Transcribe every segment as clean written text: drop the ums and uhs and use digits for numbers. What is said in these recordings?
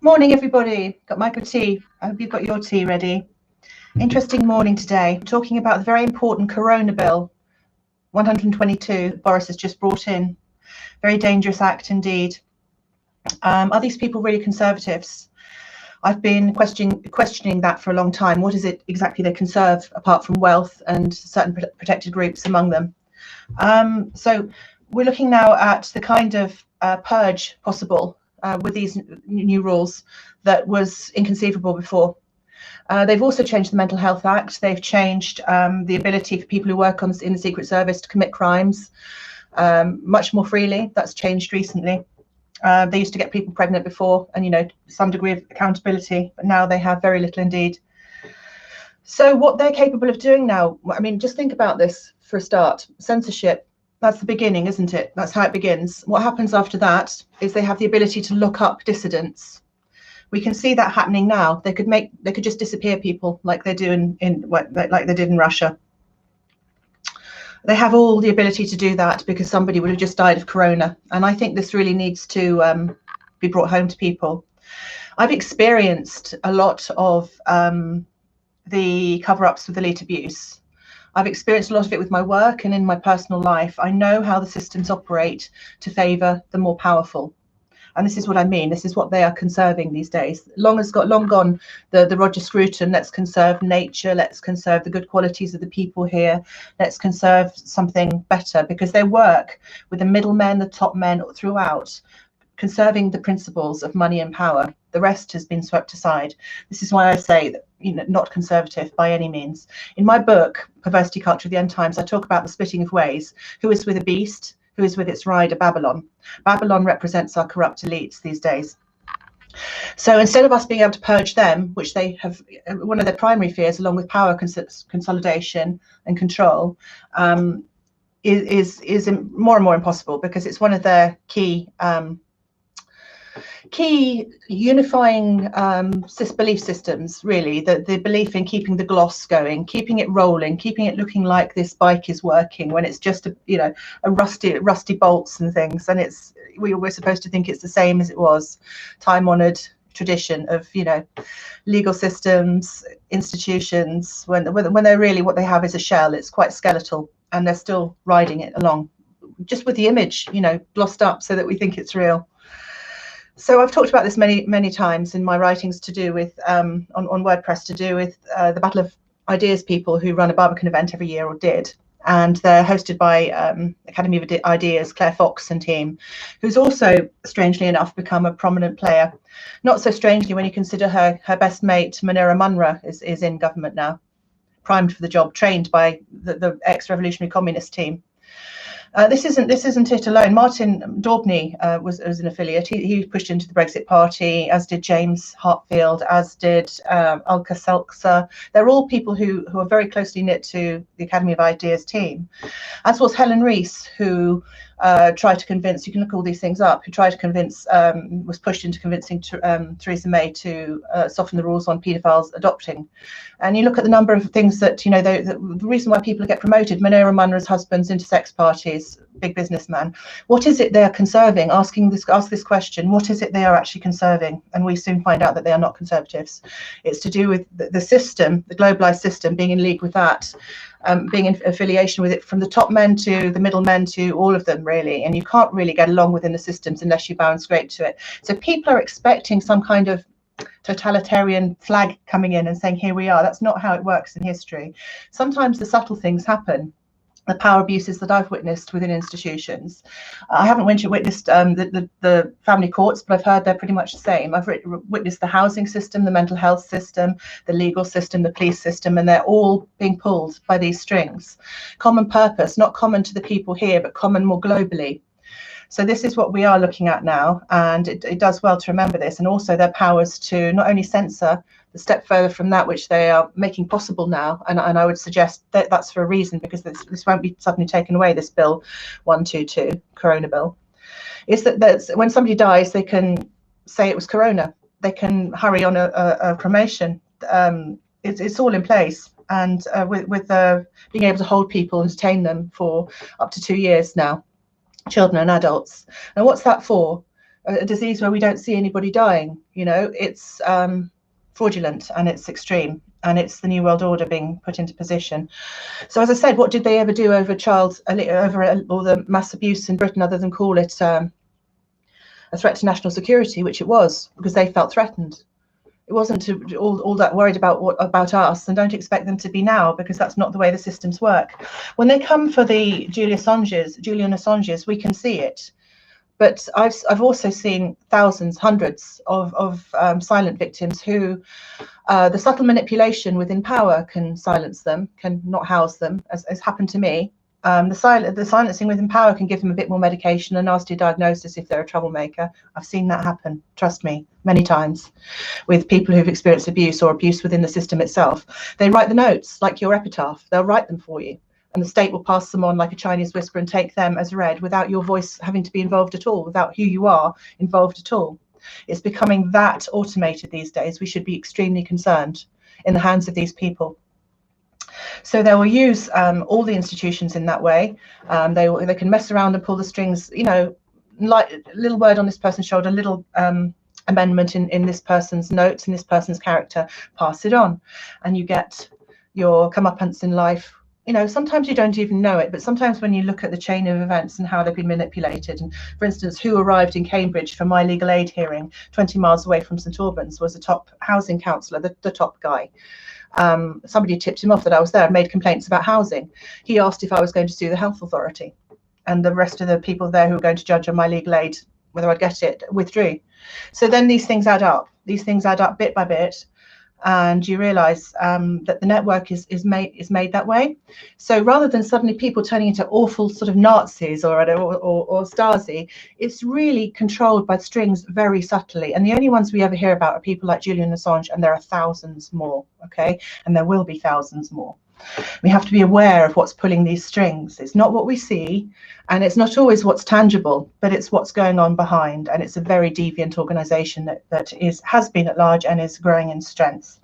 Morning, everybody. Got my good tea. I hope you've got your tea ready. Interesting morning today. Talking about the very important Corona Bill 122 Boris has just brought in. Very dangerous act indeed. Are these people really conservatives? I've been questioning that for a long time. What is it exactly they conserve apart from wealth and certain protected groups among them? So we're looking now at the kind of purge possible with these new rules that was inconceivable before. They've also changed the Mental Health Act. They've changed the ability for people who work in the Secret Service to commit crimes much more freely. That's changed recently. They used to get people pregnant before and, some degree of accountability, but now they have very little indeed. So what they're capable of doing now, I mean, just think about this for a start. Censorship, that's the beginning, isn't it? That's how it begins. What happens after that is they have the ability to look up dissidents. We can see that happening now. They could just disappear people like they do like they did in Russia. They have all the ability to do that because somebody would have just died of corona. And I think this really needs to be brought home to people. I've experienced a lot of the cover-ups with elite abuse. I've experienced a lot of it with my work and in my personal life. I know how the systems operate to favour the more powerful. And this is what I mean. This is what they are conserving these days. Long gone the Roger Scruton, let's conserve nature, let's conserve the good qualities of the people here, let's conserve something better, because they work with the middlemen, the top men throughout, conserving the principles of money and power. The rest has been swept aside. This is why I say that, not conservative by any means. In my book, Perversity, Culture of the End Times, I talk about the splitting of ways. Who is with a beast? Who is with its rider, Babylon? Babylon represents our corrupt elites these days. So instead of us being able to purge them, which they have, one of their primary fears, along with power consolidation and control, is more and more impossible, because it's one of their key unifying belief systems, really, the belief in keeping the gloss going, keeping it rolling, keeping it looking like this bike is working when it's just a rusty bolts and things, and we're supposed to think it's the same as it was. Time-honored tradition of legal systems, institutions, when they're really, what they have is a shell. It's quite skeletal, and they're still riding it along, just with the image glossed up so that we think it's real. So I've talked about this many times in my writings to do with on WordPress, to do with the Battle of Ideas people who run a Barbican event every year, or did, and they're hosted by Academy of Ideas, Claire Fox and team, who's also, strangely enough, become a prominent player. Not so strangely when you consider her best mate Munira Munra is in government now, primed for the job, trained by the ex-revolutionary communist team. This isn't it alone. Martin Daubney was an affiliate. He pushed into the Brexit Party, as did James Hartfield, as did Ulka Selkser. They're all people who are very closely knit to the Academy of Ideas team, as was Helen Rees, who tried to convince, you can look all these things up, who tried to convince, was pushed into convincing Theresa May to soften the rules on paedophiles adopting. And you look at the number of things that, the reason why people get promoted, Munira Munra's husband's intersex parties, big businessman. What is it they are conserving? Ask this question, what is it they are actually conserving? And we soon find out that they are not conservatives. It's to do with the system, the globalized system, being in league with that, being in affiliation with it, from the top men to the middle men to all of them, really. And you can't really get along within the systems unless you bow and scrape to it. So people are expecting some kind of totalitarian flag coming in and saying, here we are. That's not how it works in history. Sometimes the subtle things happen. The power abuses that I've witnessed within institutions. I haven't witnessed the family courts, but I've heard they're pretty much the same. I've witnessed the housing system, the mental health system, the legal system, the police system, and they're all being pulled by these strings. Common purpose, not common to the people here, but common more globally. So this is what we are looking at now, and it does well to remember this, and also their powers to not only censor, the step further from that which they are making possible now, and I would suggest that that's for a reason, because this won't be suddenly taken away, this bill 122, Corona Bill, is that when somebody dies, they can say it was Corona, they can hurry on a cremation, it's all in place, and with being able to hold people and detain them for up to 2 years now, children and adults. And what's that for? a disease where we don't see anybody dying. You know, it's fraudulent and it's extreme, and it's the New World Order being put into position. So as I said, what did they ever do over all the mass abuse in Britain, other than call it a threat to national security, which it was, because they felt threatened. It wasn't all that worried about us, and don't expect them to be now, because that's not the way the systems work. When they come for the Julian Assanges, we can see it. But I've also seen thousands, hundreds of silent victims who the subtle manipulation within power can silence them, can not house them, as happened to me. The silencing within power can give them a bit more medication, a nasty diagnosis if they're a troublemaker. I've seen that happen, trust me, many times, with people who've experienced abuse or abuse within the system itself. They write the notes like your epitaph. They'll write them for you, and the state will pass them on like a Chinese whisper and take them as read without your voice having to be involved at all, without who you are involved at all. It's becoming that automated these days. We should be extremely concerned in the hands of these people. So they will use all the institutions in that way. They can mess around and pull the strings, you know, like a little word on this person's shoulder, little amendment in this person's notes, in this person's character, pass it on, and you get your comeuppance in life. You know, sometimes you don't even know it, but sometimes when you look at the chain of events and how they've been manipulated, and for instance, who arrived in Cambridge for my legal aid hearing 20 miles away from St Albans was a top housing councillor, the top guy. Somebody tipped him off that I was there and made complaints about housing. He asked if I was going to sue the health authority, and the rest of the people there who were going to judge on my legal aid, whether I'd get it, withdrew. So then these things add up. These things add up bit by bit, and you realize that the network is made that way. So rather than suddenly people turning into awful sort of Nazis or Stasi, it's really controlled by strings very subtly. And the only ones we ever hear about are people like Julian Assange, and there are thousands more, okay? And there will be thousands more. We have to be aware of what's pulling these strings. It's not what we see, and it's not always what's tangible, but it's what's going on behind. And it's a very deviant organization that has been at large and is growing in strength.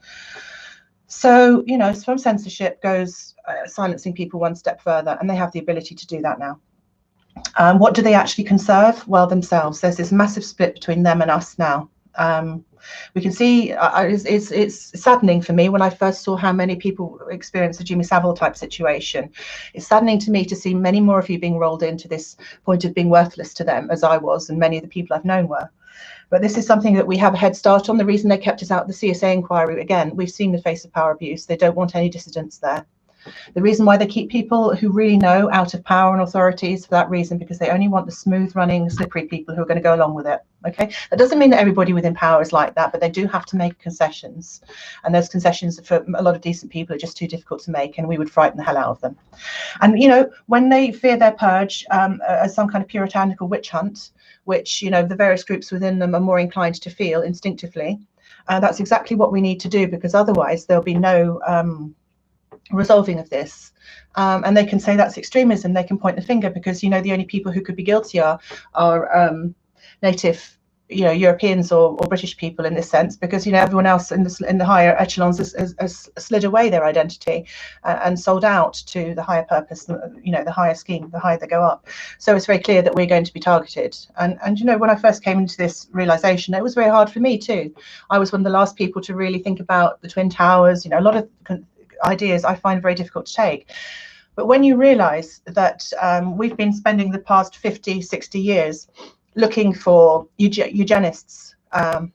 So, you know, from censorship goes silencing people one step further, and they have the ability to do that now. What do they actually conserve? Well, themselves. There's this massive split between them and us now. We can see it's saddening for me when I first saw how many people experience the Jimmy Savile type situation. It's saddening to me to see many more of you being rolled into this point of being worthless to them, as I was, and many of the people I've known were. But this is something that we have a head start on. The reason they kept us out of the CSA inquiry, again, we've seen the face of power abuse. They don't want any dissidents there. The reason why they keep people who really know out of power and authorities for that reason, because they only want the smooth running, slippery people who are going to go along with it. Okay, that doesn't mean that everybody within power is like that, but they do have to make concessions, and those concessions for a lot of decent people are just too difficult to make, and we would frighten the hell out of them. And you know, when they fear their purge as some kind of puritanical witch hunt, which, you know, the various groups within them are more inclined to feel instinctively, that's exactly what we need to do, because otherwise there'll be no resolving of this. And they can say that's extremism. They can point the finger, because, you know, the only people who could be guilty are native, you know, Europeans or British people in this sense, because, you know, everyone else in the higher echelons has slid away their identity and sold out to the higher purpose, you know, the higher scheme, the higher they go up. So it's very clear that we're going to be targeted. And you know, when I first came into this realization, it was very hard for me too. I was one of the last people to really think about the Twin Towers. You know, a lot of ideas I find very difficult to take. But when you realize that we've been spending the past 50, 60 years looking for eugenists,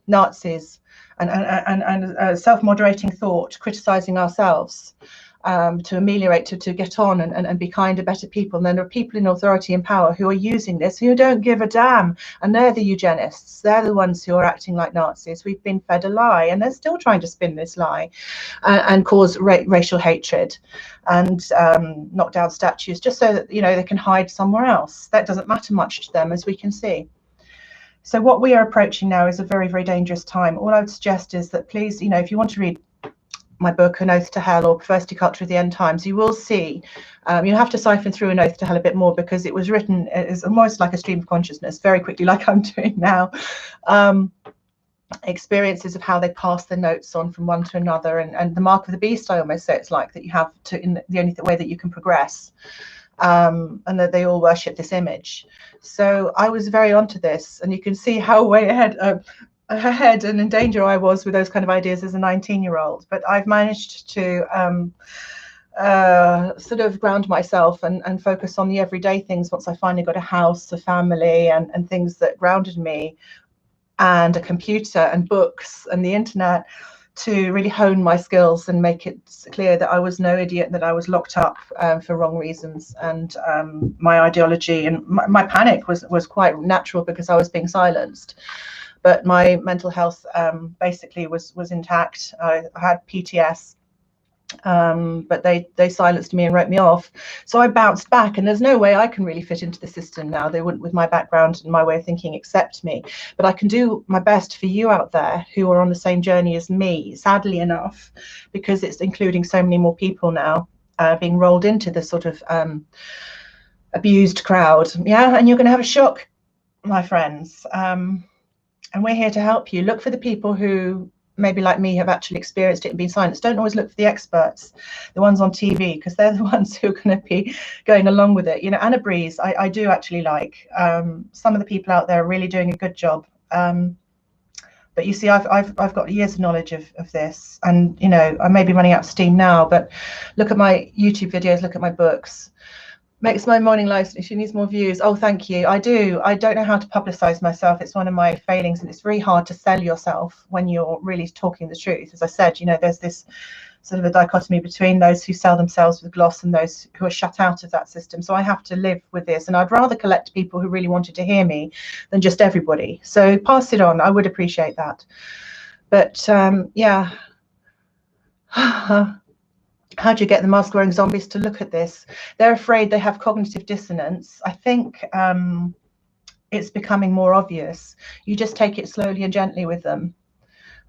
Nazis, and self-moderating thought, criticizing ourselves to ameliorate, to get on and be kinder, better people. And then there are people in authority and power who are using this, who don't give a damn. And they're the eugenists. They're the ones who are acting like Nazis. We've been fed a lie, and they're still trying to spin this lie and cause racial hatred and knock down statues just so that, you know, they can hide somewhere else. That doesn't matter much to them, as we can see. So what we are approaching now is a very, very dangerous time. All I would suggest is that, please, you know, if you want to read my book, An Oath to Hell, or First Culture of the End Times, you will see, you have to siphon through An Oath to Hell a bit more, because it was written as almost like a stream of consciousness, very quickly, like I'm doing now. Experiences of how they pass the notes on from one to another, and the mark of the beast, I almost say it's like, that you have to, in the only way that you can progress. and that they all worship this image. So I was very onto this, and you can see how way ahead and in danger I was with those kind of ideas as a 19-year-old. But I've managed to sort of ground myself and focus on the everyday things once I finally got a house, a family, and things that grounded me, and a computer and books and the internet, to really hone my skills and make it clear that I was no idiot, that I was locked up for wrong reasons. And my ideology and my panic was quite natural because I was being silenced. But my mental health basically was intact. I had PTS, but they silenced me and wrote me off. So I bounced back, and there's no way I can really fit into the system now. They wouldn't, with my background and my way of thinking, accept me. But I can do my best for you out there who are on the same journey as me, sadly enough, because it's including so many more people now being rolled into the sort of abused crowd. Yeah, and you're going to have a shock, my friends. And we're here to help you. Look for the people who maybe like me have actually experienced it and been silenced. Don't always look for the experts, the ones on TV, because they're the ones who are going to be going along with it. You know, Anna Breeze, I do actually like. Some of the people out there are really doing a good job. But you see, I've got years of knowledge of this, and you know, I may be running out of steam now, but look at my YouTube videos, look at my books. Makes my morning life, she needs more views. Oh, thank you. I don't know how to publicize myself. It's one of my failings, and it's very hard to sell yourself when you're really talking the truth. As I said, you know, there's this sort of a dichotomy between those who sell themselves with gloss and those who are shut out of that system. So I have to live with this, and I'd rather collect people who really wanted to hear me than just everybody. So pass it on. I would appreciate that. But yeah. How do you get the mask-wearing zombies to look at this? They're afraid they have cognitive dissonance. I think it's becoming more obvious. You just take it slowly and gently with them.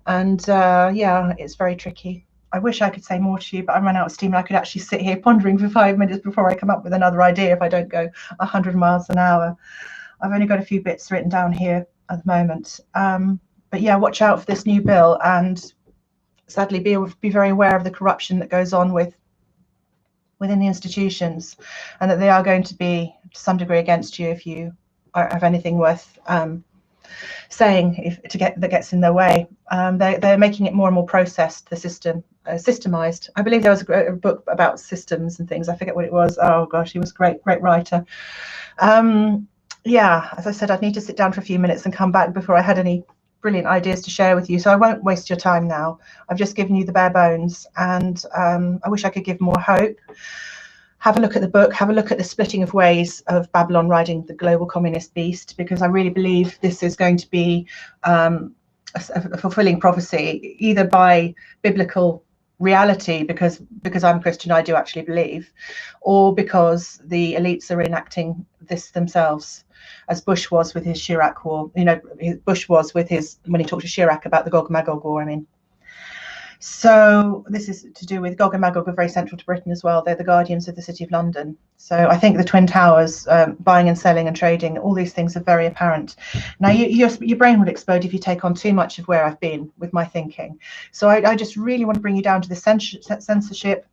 And yeah, it's very tricky. I wish I could say more to you, but I run out of steam, and I could actually sit here pondering for 5 minutes before I come up with another idea if I don't go 100 miles an hour. I've only got a few bits written down here at the moment. But yeah, watch out for this new bill, and sadly be very aware of the corruption that goes on within the institutions, and that they are going to be to some degree against you if you have anything worth saying that gets in their way. They're making it more and more processed, the system, systemized. I believe there was a book about systems and things. I forget what it was. Oh gosh, he was a great writer. Yeah, as I said, I'd need to sit down for a few minutes and come back before I had any brilliant ideas to share with you, so I won't waste your time now. I've just given you the bare bones, and I wish I could give more hope. Have a look at the book, have a look at the splitting of ways of Babylon riding the global communist beast, because I really believe this is going to be a fulfilling prophecy, either by biblical reality, because I'm Christian, I do actually believe, or because the elites are enacting this themselves, as Bush was with his Chirac war. You know, Bush was with his, when he talked to Chirac about the Gog and Magog war, I mean. So this is to do with Gog and Magog, are very central to Britain as well. They're the guardians of the City of London. So I think the Twin Towers, buying and selling and trading, all these things are very apparent. Now your brain would explode if you take on too much of where I've been with my thinking. So I just really want to bring you down to the censorship,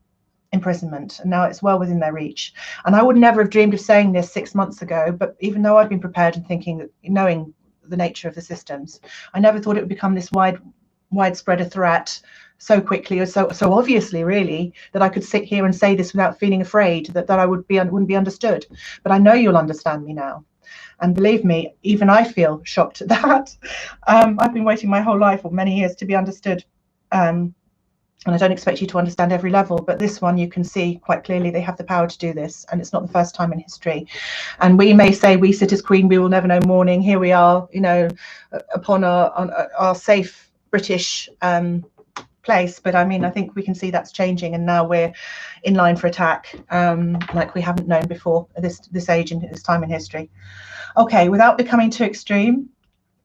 imprisonment, and now it's well within their reach. And I would never have dreamed of saying this 6 months ago, but even though I've been prepared and thinking that, knowing the nature of the systems, I never thought it would become this widespread a threat so quickly, or so obviously, really, that I could sit here and say this without feeling afraid that I wouldn't be understood. But I know you'll understand me now, and believe me, even I feel shocked at that. I've been waiting my whole life, or many years, to be understood, and I don't expect you to understand every level, but this one you can see quite clearly they have the power to do this, and it's not the first time in history. And we may say, we sit as queen, we will never know morning. Here we are, you know, upon our safe British place, but I mean, I think we can see that's changing, and now we're in line for attack, like we haven't known before at this age and this time in history. Okay, without becoming too extreme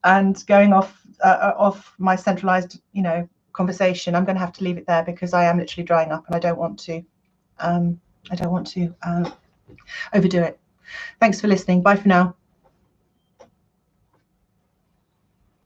and going off my centralized, you know, conversation, I'm going to have to leave it there, because I am literally drying up, and I don't want to overdo it. Thanks for listening. Bye for now.